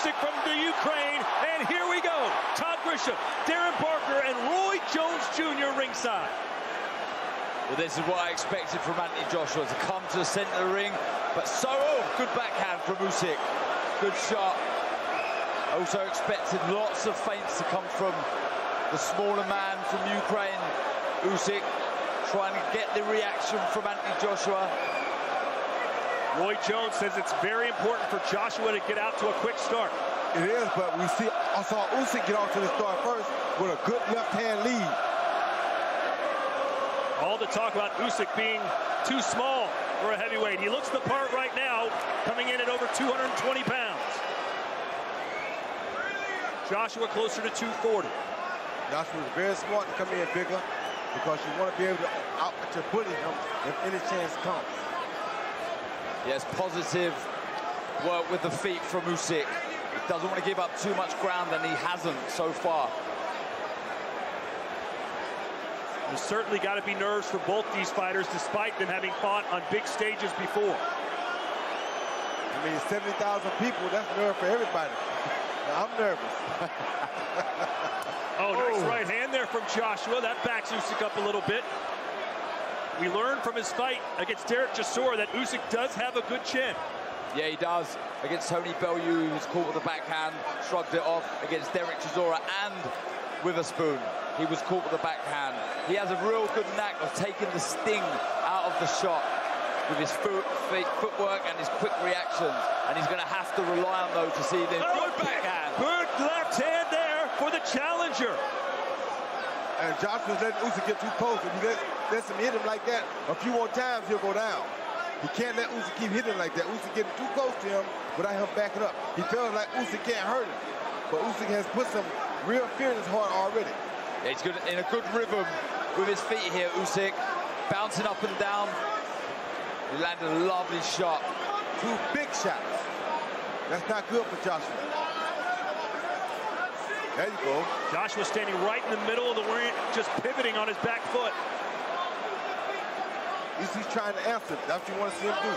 Usyk from the Ukraine, and here we go. Todd Grisham, Darren Barker, and Roy Jones Jr. ringside. Well, this is what I expected from Anthony Joshua, to come to the center of the ring, but good backhand from Usyk. Good shot. Also expected lots of feints to come from the smaller man from Ukraine, Usyk, trying to get the reaction from Anthony Joshua. Roy Jones says it's very important for Joshua to get out to a quick start. It is, but I saw Usyk get off to the start first with a good left-hand lead. All the talk about Usyk being too small for a heavyweight. He looks the part right now, coming in at over 220 pounds. Joshua closer to 240. Joshua was very smart to come in bigger because you want to be able to bully him if any chance comes. Yes, positive work with the feet from Usyk. He doesn't want to give up too much ground, and he hasn't so far. There's certainly got to be nerves for both these fighters, despite them having fought on big stages before. I mean, 70,000 people, that's nerve for everybody. Now, I'm nervous. Nice right hand there from Joshua. That backs Usyk up a little bit. We learned from his fight against Derek Chisora that Usyk does have a good chin. Yeah, he does. Against Tony Bellew, he was caught with a backhand, shrugged it off. Against Derek Chisora and Witherspoon, he was caught with a backhand. He has a real good knack of taking the sting out of the shot with his footwork and his quick reactions. And he's going to have to rely on those to see the good backhand. Good left hand there for the challenger. And Joshua's letting Usyk get too close. If he lets him hit him like that a few more times, he'll go down. He can't let Usyk keep hitting like that. Usyk getting too close to him without him backing up. He feels like Usyk can't hurt him. But Usyk has put some real fear in his heart already. Yeah, he's good, in a good rhythm with his feet here, Usyk. Bouncing up and down. He landed a lovely shot. 2 big shots. That's not good for Joshua. There you go. Joshua standing right in the middle of the ring, just pivoting on his back foot. He's trying to answer. That's what you want to see him do.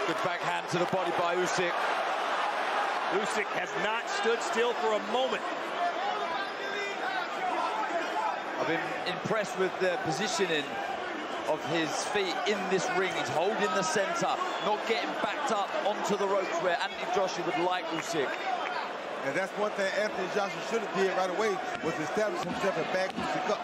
Good backhand to the body by Usyk. Usyk has not stood still for a moment. I've been impressed with the positioning of his feet in this ring. He's holding the center, not getting backed up onto the ropes where Anthony Joshua would like Usyk. And that's one thing Anthony Joshua should have did right away, was establish himself and back Usyk up.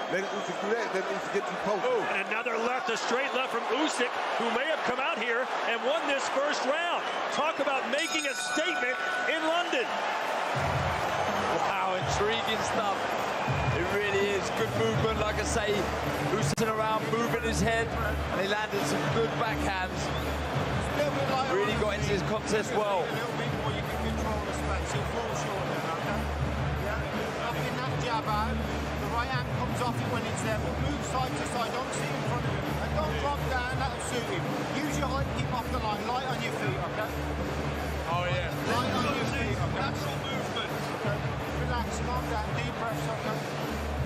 Let Usyk do that, let Usyk get too close. And another left, a straight left from Usyk, who may have come out here and won this first round. Talk about making a statement in London. Wow, intriguing stuff. It really is. Good movement, like I say. Usyk around, moving his head, and he landed some good backhands. Really got into his contest well. He'll fall short then, okay? Yeah, knocking that jab out. The right hand comes off it when it's there, but move side to side, don't sit in front of him. And don't drop down, that'll suit him. Use your height, keep off the line, light on your feet, okay? Oh, yeah. Light on your feet, okay? Natural movement. Okay, relax, calm down, deep breaths, okay?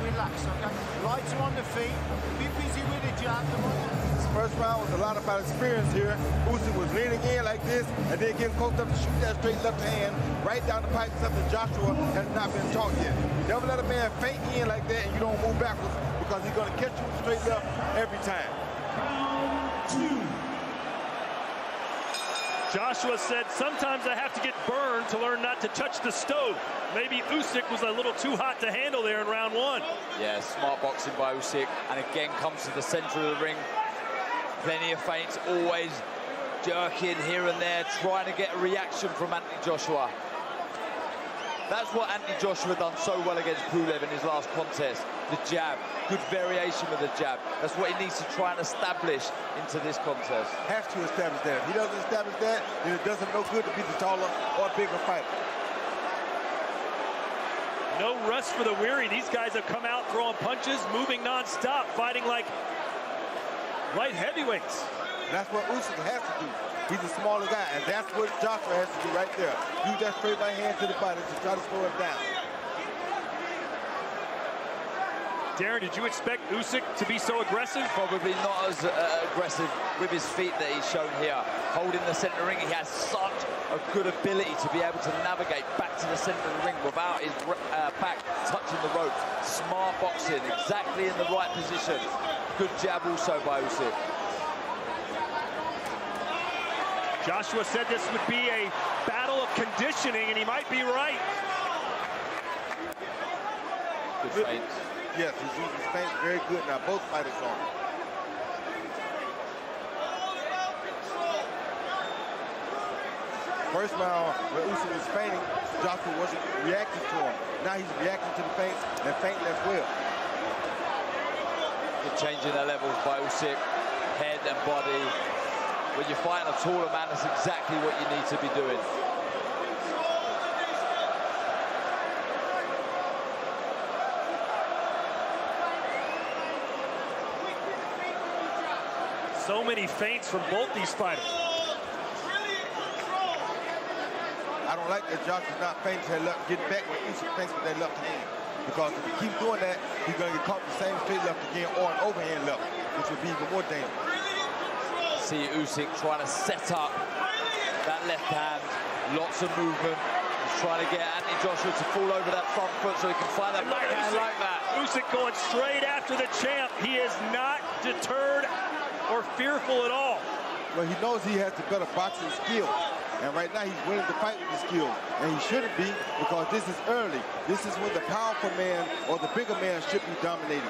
Relax, okay? Lighter on the feet, be busy with the jab. This first round was a lot about experience here. Usyk was leaning in like this and then getting close up to shoot that straight left hand right down the pipe, something Joshua has not been taught yet. You never let a man feint in like that and you don't move backwards, because he's going to catch you straight left every time. Round 2. Joshua said, sometimes I have to get burned to learn not to touch the stove. Maybe Usyk was a little too hot to handle there in round 1. Yeah, smart boxing by Usyk, and again comes to the center of the ring. Plenty of feints, always jerking here and there, trying to get a reaction from Anthony Joshua. That's what Anthony Joshua done so well against Pulev in his last contest. The jab, good variation with the jab. That's what he needs to try and establish into this contest. Has to establish that. If he doesn't establish that, then it doesn't no good to be the taller or bigger fighter. No rest for the weary. These guys have come out throwing punches, moving non-stop, fighting like light heavyweights. That's what Usyk has to do. He's a smaller guy, and that's what Joshua has to do right there. Use that straight right hand to the body to try to slow him down. Darren, did you expect Usyk to be so aggressive? Probably not as aggressive with his feet that he's shown here. Holding the center ring, he has such a a good ability to be able to navigate back to the center of the ring without his back touching the ropes. Smart boxing, exactly in the right position. Good jab also by Usyk. Joshua said this would be a battle of conditioning, and he might be right. Good feints. Yes, he's using his feints very good. Now both fighters on. First round, when Usyk was feinting, Joshua wasn't reacting to him. Now he's reacting to the feints and feinting as well. Good changing the levels by Usyk, head and body. When you're fighting a taller man, that's exactly what you need to be doing. So many feints from both these fighters. I don't like that Joshua's not feinting to left, getting back when Usyk feints with that left hand. Because if he keeps doing that, he's going to get caught with the same straight left again or an overhand left, which would be even more dangerous. See Usyk trying to set up that left hand, lots of movement. He's trying to get Anthony Joshua to fall over that front foot so he can find that back hand like that. Usyk going straight after the champ. He is not deterred or fearful at all. Well, he knows he has the better boxing skill. And right now he's winning the fight with the skill. And he shouldn't be, because this is early. This is when the powerful man or the bigger man should be dominating.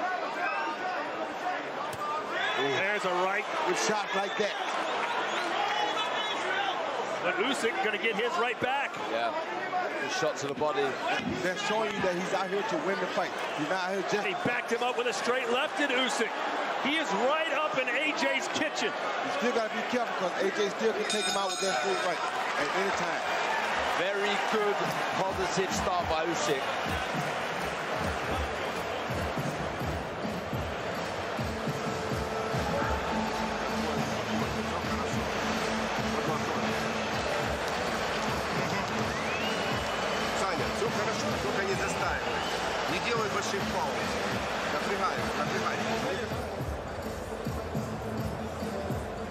There's a right. With shots like that. But Usyk going to get his right back. Yeah, good shot to the body. That's showing you that he's out here to win the fight. He's not out here just... He backed him up with a straight left in Usyk. He is right up in AJ's kitchen. You still got to be careful, because AJ still can take him out with that straight right at any time. Very good, positive start by Usyk. Саня, все хорошо, только не застаивай. Не делай больших пауз. Напрягай, напрягай.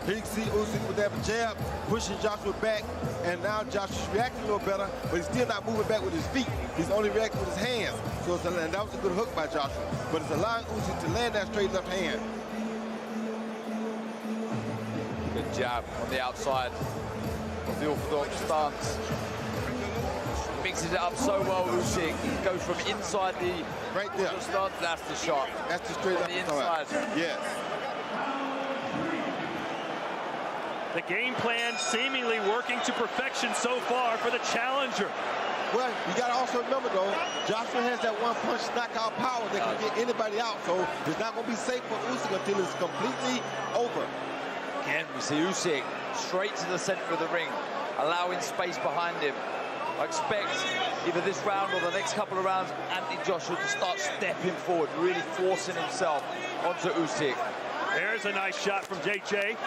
Here you can see Usyk with that jab, pushing Joshua back, and now Joshua's reacting a little better, but he's still not moving back with his feet. He's only reacting with his hands. So it's and that was a good hook by Joshua, but it's allowing Usyk to land that straight left hand. Good jab on the outside of the orthodox stance. Mixes it up so well, Usyk. He goes from inside the right there stance. That's the shot. That's the straight left the inside. Yes. The game plan seemingly working to perfection so far for the challenger. Well, you got to also remember, though, Joshua has that one-punch knockout power that can get anybody out. So it's not going to be safe for Usyk until it's completely over. Again, we see Usyk straight to the center of the ring, allowing space behind him. I expect either this round or the next couple of rounds, Anthony Joshua to start stepping forward, really forcing himself onto Usyk. There's a nice shot from JJ.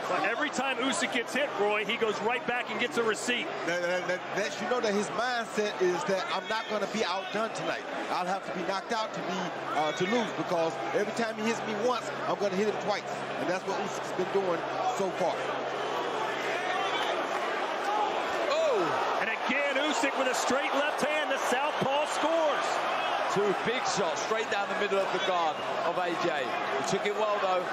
But every time Usyk gets hit, Roy, he goes right back and gets a receipt. That you know that his mindset is that I'm not going to be outdone tonight. I'll have to be knocked out to lose, because every time he hits me once, I'm going to hit him twice. And that's what Usyk's been doing so far. Oh! And again, Usyk with a straight left hand. The southpaw scores. Two big shots straight down the middle of the guard of AJ. He took it well, though.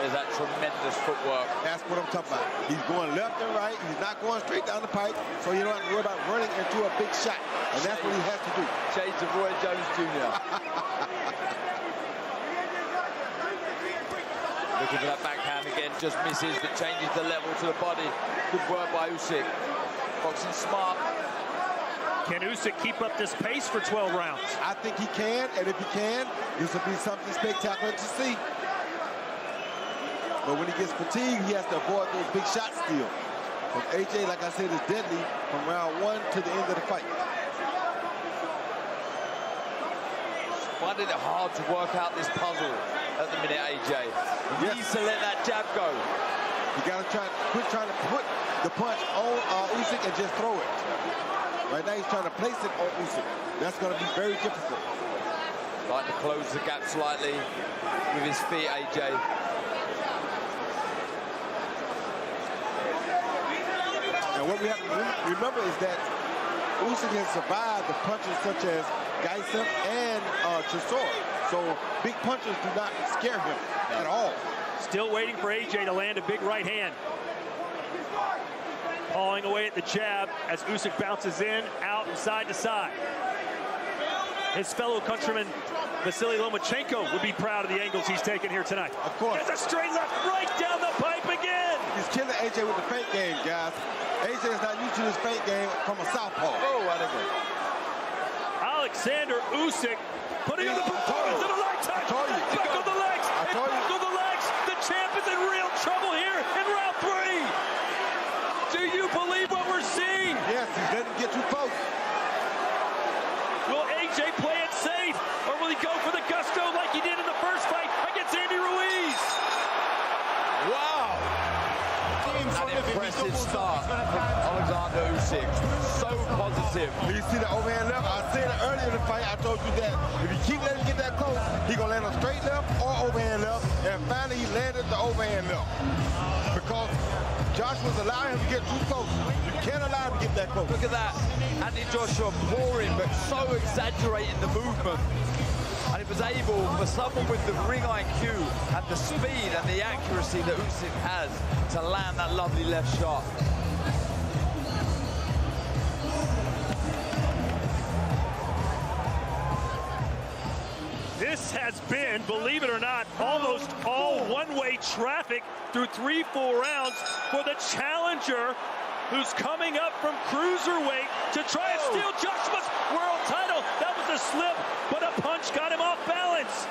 There's that tremendous footwork. That's what I'm talking about. He's going left and right. He's not going straight down the pipe, so you don't have to worry about running into a big shot. And that's what he has to do. Shades of Roy Jones Jr. Looking for that backhand again, just misses, but changes the level to the body. Good work by Usyk. Boxing smart. Can Usyk keep up this pace for 12 rounds? I think he can, and if he can, this will be something spectacular to see. But when he gets fatigued, he has to avoid those big shots still. Because AJ, like I said, is deadly from round 1 to the end of the fight. Finding it hard to work out this puzzle at the minute, AJ. He needs to let that jab go. You got to quit trying to put the punch on Usyk and just throw it. Right now, he's trying to place it on Usyk. That's going to be very difficult. Trying to close the gap slightly with his feet, AJ. And what we have to remember is that Usyk has survived the punches such as Geisel and Chisora. So big punches do not scare him at all. Still waiting for AJ to land a big right hand. Pawing away at the jab as Usyk bounces in, out, and side to side. His fellow countryman Vasily Lomachenko would be proud of the angles he's taken here tonight. Of course. There's a straight left right down the pipe again. He's killing AJ with the feint game, guys. AJ is not used to his feint game from a southpaw. Oh, what a good. Alexander Usyk putting in the performance of a lifetime. I told you. Buckle the legs. I told you. Buckle the legs. The champ is in real trouble here in round 3. Do you believe what we're seeing? Yes, he's letting him get too close. Will AJ play it safe, or will he go for the gusto like he did in the first fight against Andy Ruiz? Wow. An impressive start from Alexander Usyk. So positive. You see the overhand left? I said it earlier in the fight. I told you that if you keep letting him get that close, he's going to land a straight left or overhand left. And finally, he landed the overhand left. Because Joshua's allowing him to get too close. You can't allow him to get that close. Look at that. Anthony Joshua pouring, but so exaggerating the movement. And it was able, for someone with the ring IQ and the speed and the accuracy that Usyk has, to land that lovely left shot. This has been, believe it or not, almost all one-way traffic through 3-4 rounds for the challenger who's coming up from cruiserweight to try and steal Joshua's world title. That was a slip, but a punch got him off balance.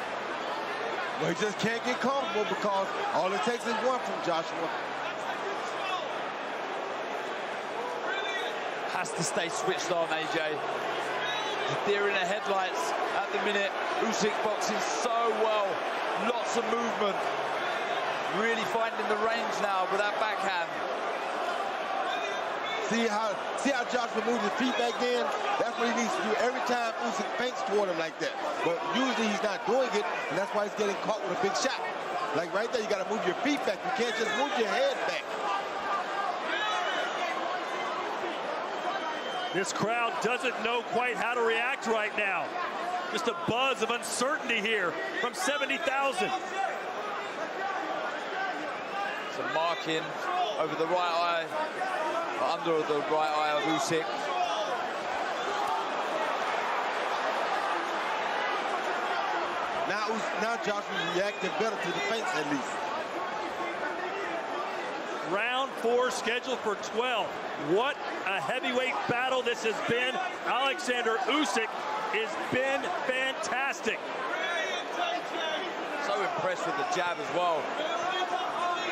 Well, he just can't get comfortable because all it takes is one from Joshua. Has to stay switched on, AJ. Deer in the headlights at the minute. Usyk boxing so well. Lots of movement. Really finding the range now with that backhand. See how Joshua moves his feet back in? That's what he needs to do every time Usyk feints toward him like that. But usually he's not doing it, and that's why he's getting caught with a big shot. Like right there, you got to move your feet back. You can't just move your head back. This crowd doesn't know quite how to react right now. Just a buzz of uncertainty here from 70,000. Some marking over the right eye, under the right eye of Usyk. Now Joshua's reacting better to the feints at least. Round 4 scheduled for 12. What a heavyweight battle this has been. Alexander Usyk has been fantastic. So impressed with the jab as well.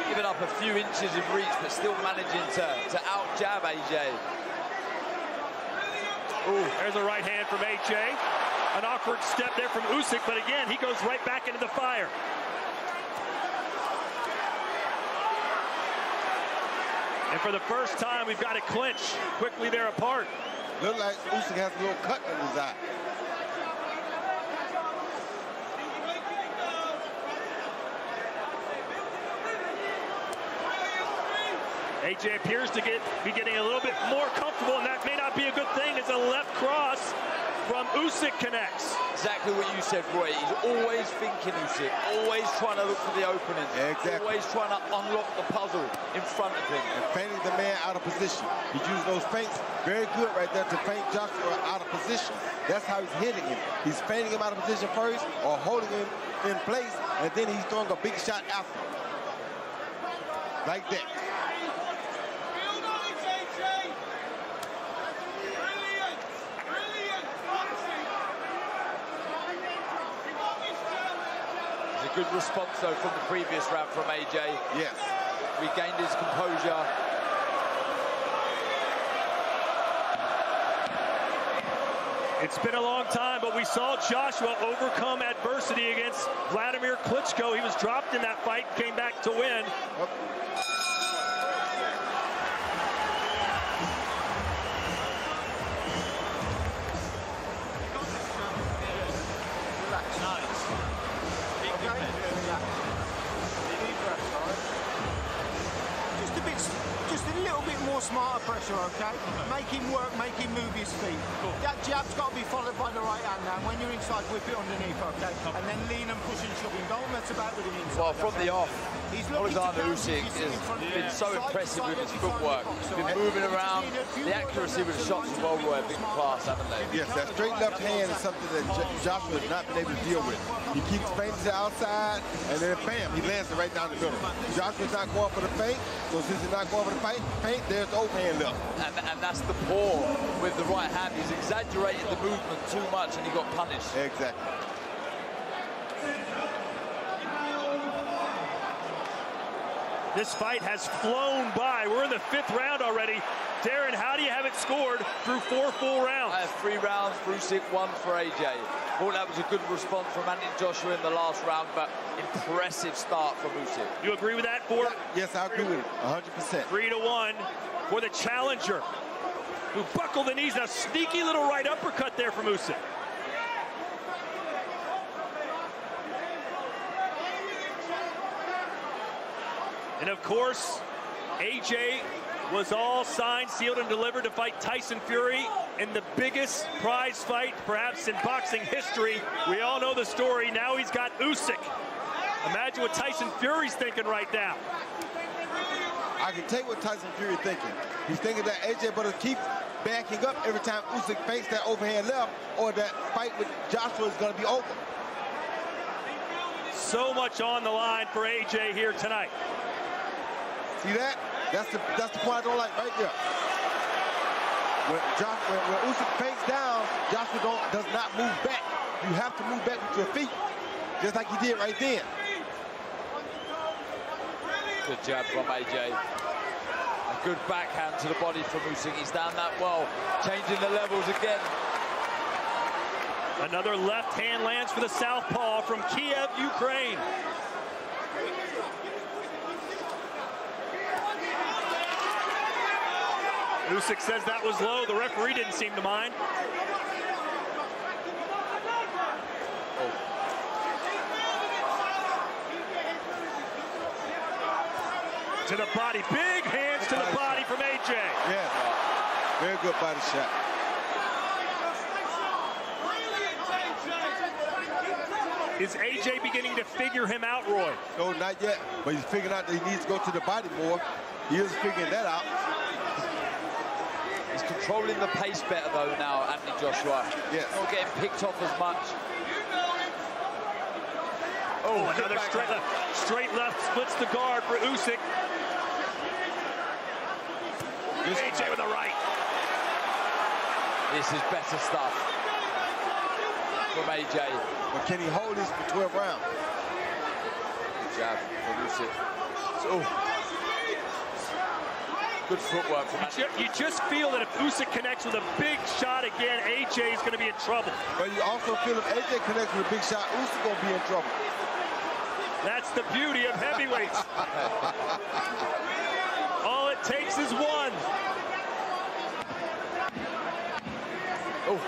Giving up a few inches of reach, but still managing to out-jab AJ. Ooh, there's a right hand from AJ. An awkward step there from Usyk, but again, he goes right back into the fire. And for the first time, we've got a clinch. Quickly, they're apart. Look like Usyk has a little cut in his eye. AJ appears to be getting a little bit more comfortable, and that may not be a good thing as a left cross from Usyk connects. Exactly what you said, Roy. He's always thinking Usyk, always trying to look for the opening. Exactly. Always trying to unlock the puzzle in front of him. And feinting the man out of position. He's using those feints very good right there to feint Joshua out of position. That's how he's hitting him. He's feinting him out of position first or holding him in place, and then he's throwing a big shot after. Like that. Good response, though, from the previous round from AJ. Yes. Regained his composure. It's been a long time, but we saw Joshua overcome adversity against Vladimir Klitschko. He was dropped in that fight, came back to win. Just a little bit more smarter pressure, okay? Make him work, make him move his feet. That jab's got to be followed by the right hand now. When you're inside, whip it underneath, okay? And then lean and push and shove him. Don't mess about with him inside. Well, from the off, He's Alexander Usyk has been so impressive with his footwork. He's been moving around. The accuracy with the shots as well, Roy, a big class, haven't they? Yes, that straight left hand is something that Joshua has not been able to deal with. He keeps feinting to the outside, and then bam, he lands it right down the middle. Joshua's not going for the feint, so since he's not going for the feint, there's the overhand left. And that's the paw with the right hand. He's exaggerated the movement too much, and he got punished. Exactly. This fight has flown by. We're in the 5th round already. Darren, how do you have it scored through 4 full rounds? I have 3 rounds for Usyk, 1 for AJ. Thought that was a good response from Anthony Joshua in the last round, but impressive start from Usyk. You agree with that, Ford? Yes, I agree with it, 100%. 3-1 for the challenger, who buckled the knees. A sneaky little right uppercut there from Usyk. And of course, AJ was all signed, sealed, and delivered to fight Tyson Fury in the biggest prize fight, perhaps in boxing history. We all know the story. Now he's got Usyk. Imagine what Tyson Fury's thinking right now. I can take what Tyson Fury thinking. He's thinking that AJ better keep backing up every time Usyk fakes that overhand left, or that fight with Joshua is going to be over. So much on the line for AJ here tonight. See that? That's the point I don't like right there. When Usyk fakes down, Joshua does not move back. You have to move back with your feet, just like he did right then. Good jab from AJ. A good backhand to the body from Usyk. He's done that well, changing the levels again. Another left hand lands for the southpaw from Kiev, Ukraine. Usyk says that was low. The referee didn't seem to mind. To the body. Big hands to the body from AJ. Yeah. Very good body shot. Is AJ beginning to figure him out, Roy? No, not yet. But he's figuring out that he needs to go to the body more. He is figuring that out. He's controlling the pace better, though, now, Anthony Joshua. Yes. Not getting picked off as much. Oh, another straight left splits the guard for Usyk. AJ with a right. This is better stuff from AJ. But can he hold this for 12 rounds? Good jab from Usyk. Good footwork from Anthony. You just feel that if Usyk connects with a big shot again, AJ is going to be in trouble. But you also feel if AJ connects with a big shot, Usyk going to be in trouble. That's the beauty of heavyweights. All it takes is one. Oh.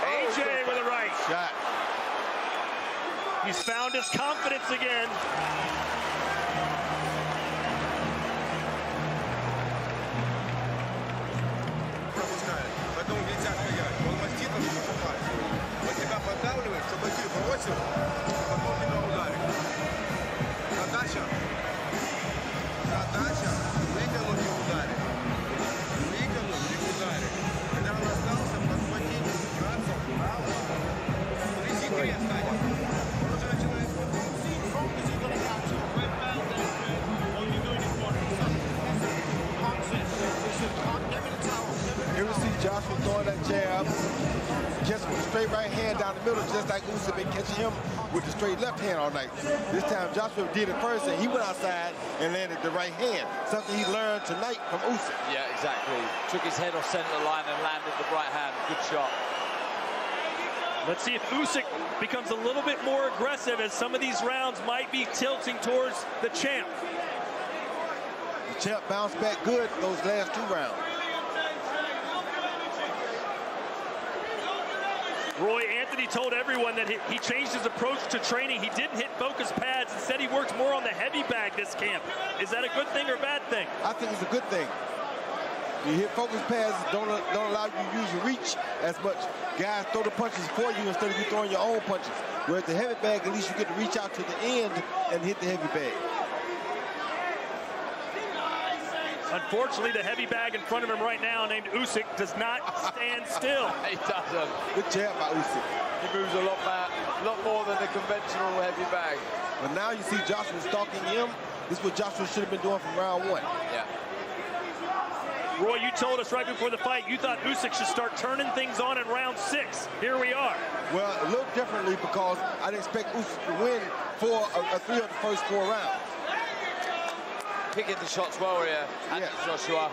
AJ with a right. Shot. He's found his confidence again. Пропускает. Поэтому нельзя стоять. Он мастит, он поступает. Он тебя поддавливает, чтобы ты бросил, потом тебя ударит. Задача выкинуть и ударить. Выкинуть и ударить. Когда он остался, подхватить, драться вправо. Смотри, секрет, Таня. Он уже начинает Here we see Joshua throwing that jab, catching with a straight right hand down the middle, just like Usyk been catching him with the straight left hand all night. This time Joshua did it first, and he went outside and landed the right hand, something he learned tonight from Usyk. Yeah, exactly. Took his head off center line and landed the right hand. Good shot. Let's see if Usyk becomes a little bit more aggressive, as some of these rounds might be tilting towards the champ. The champ bounced back good those last 2 rounds. Roy, Anthony told everyone that he changed his approach to training. He didn't hit focus pads. Instead, he worked more on the heavy bag this camp. Is that a good thing or bad thing? I think it's a good thing. You hit focus pads, don't allow you to use your reach as much. Guys throw the punches for you instead of you throwing your own punches. Whereas the heavy bag, at least you get to reach out to the end and hit the heavy bag. Unfortunately, the heavy bag in front of him right now, named Usyk, does not stand still. He doesn't. Good jab by Usyk. He moves a lot more than the conventional heavy bag. But now you see Joshua stalking him. This is what Joshua should have been doing from round 1. Yeah. Roy, you told us right before the fight you thought Usyk should start turning things on in round 6. Here we are. Well, a little differently because I didn't expect Usyk to win 3 of the first 4 rounds. Picking the shots well here, Anthony Joshua.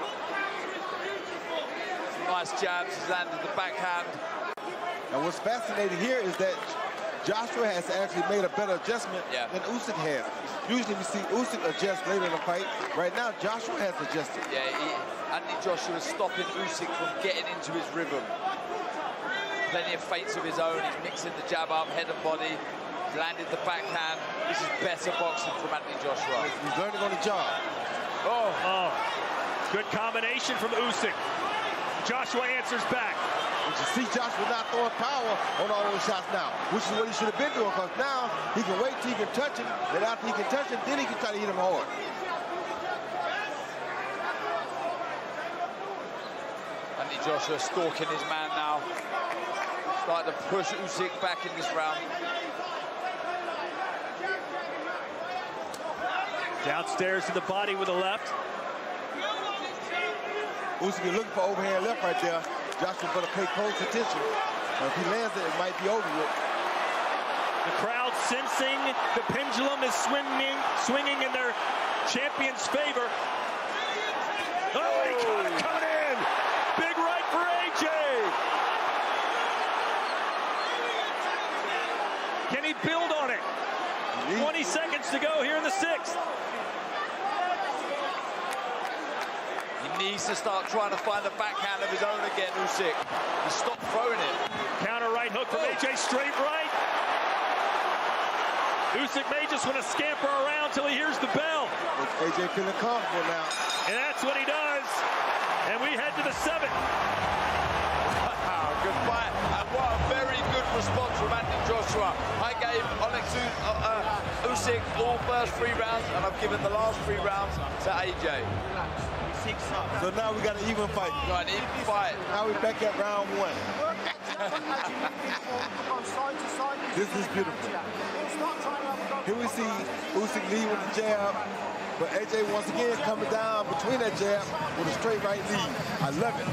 Nice jabs, he's landed the backhand. And what's fascinating here is that Joshua has actually made a better adjustment than Usyk has. Usually we see Usyk adjust later in the fight. Right now, Joshua has adjusted. Yeah, Anthony Joshua is stopping Usyk from getting into his rhythm. Plenty of feints of his own. He's mixing the jab up, head and body. He's landed the backhand. This is better boxing from Anthony Joshua. He's learning on the job. Oh, good combination from Usyk. Joshua answers back. But you see Joshua not throwing power on all those shots now, which is what he should have been doing, because now he can wait till he can touch him, and after he can touch him, then he can try to hit him hard. Anthony Joshua stalking his man now. Starting to push Usyk back in this round. Downstairs to the body with a left. Usyk is looking for overhand left right there. Joshua better pay close attention. If he lands it, it might be over with. The crowd sensing the pendulum is swinging in their champion's favor. Oh, he caught it coming in. Big right for AJ. Can he build on it? 20 seconds to go here in the 6th. He needs to start trying to find the backhand of his own again, Usyk. He stopped throwing it. Counter right hook from AJ, straight right. Usyk may just want to scamper around till he hears the bell. AJ feeling comfortable now. And that's what he does. And we head to the 7th. Wow, good fight. And what a very good response from Anthony Joshua. I gave Usyk all first 3 rounds, and I've given the last 3 rounds to AJ. So now we got an even fight. Got an even fight. Now we're back at round 1. This is beautiful. Here we see Usyk lead with the jab, but AJ once again coming down between that jab with a straight right lead. I love it.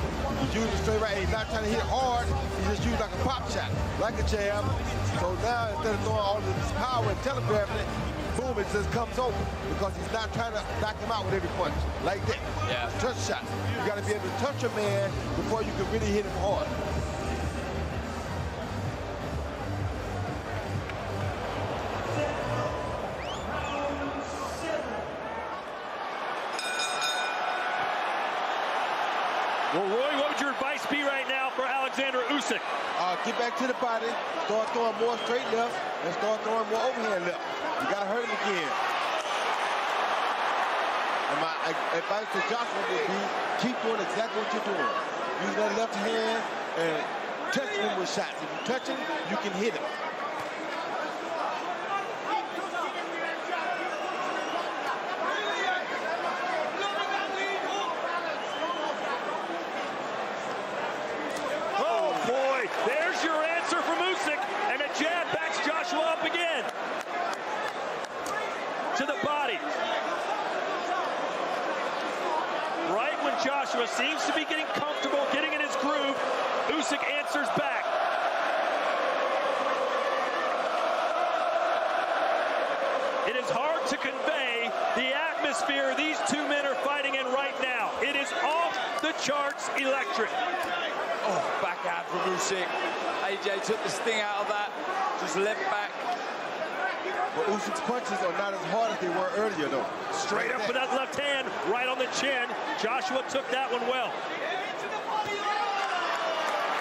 He's using the straight right. He's not trying to hit hard. He just used like a pop shot, like a jab. So now instead of throwing all of this power and telegraphing it, boom, it just comes over because he's not trying to knock him out with every punch like that. Yeah. Touch shot. You got to be able to touch a man before you can really hit him hard. Well, Roy, what would your advice be right now for Alexander Usyk? Get back to the body, start throwing more straight left, and start throwing more overhand left. You got to hurt him again. And my advice to Joshua would be, keep doing exactly what you're doing. Use that left hand and touch him with shots. If you touch him, you can hit him. There's your answer from Usyk, and a jab backs Joshua up again. To the body. Right when Joshua seems to be getting comfortable, getting in his groove, Usyk answers back. It is hard to convey the atmosphere these 2 men are fighting in right now. It is off the charts electric. Oh, backhand from Usyk. AJ took the sting out of that, just leant back. But Usyk's punches are not as hard as they were earlier, though. Straight up with that left hand, right on the chin. Joshua took that one well.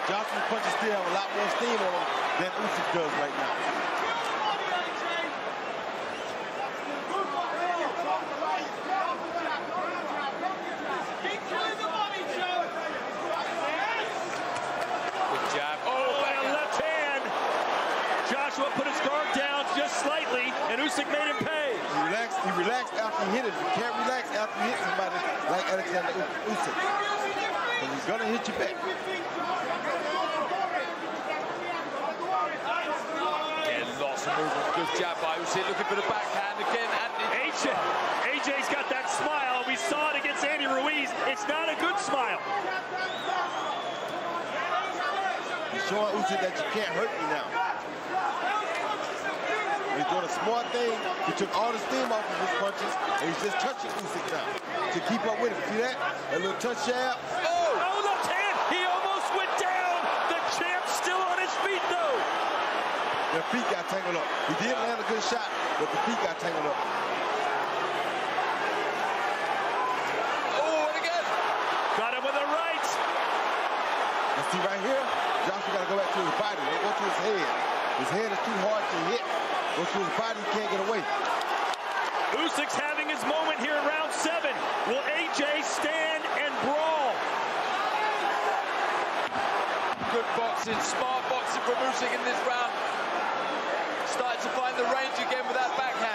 Johnson's punches still have a lot more steam on him than Usyk does right now. Good jab. Oh, and a left hand. Joshua put his guard down just slightly, and Usyk made him pay. He relaxed after he hit him. You can't relax after you hit somebody like Alexander Usyk. And he's gonna hit you back. Again, lots of movement. Good jab by Usyk. Looking for the backhand again. AJ's got that smile. We saw it against Andy Ruiz. It's not a good smile. He's showing Usyk that you can't hurt me now. He's doing a smart thing. He took all the steam off of his punches, and he's just touching Usyk now to keep up with him. See that? A little touch jab. Oh, left hand. He almost went down. The champ's still on his feet, though. Their feet got tangled up. He did land a good shot, but the feet got tangled up. Oh, and again. Got him with a right. You see right here? Joshua got to go back to his body. Don't go to his head. His head is too hard to hit. Go to his body, he can't get away. Usyk's having his moment here in round 7. Will AJ stand and brawl? Good boxing, smart boxing from Usyk in this round. Starting to find the range again with that backhand.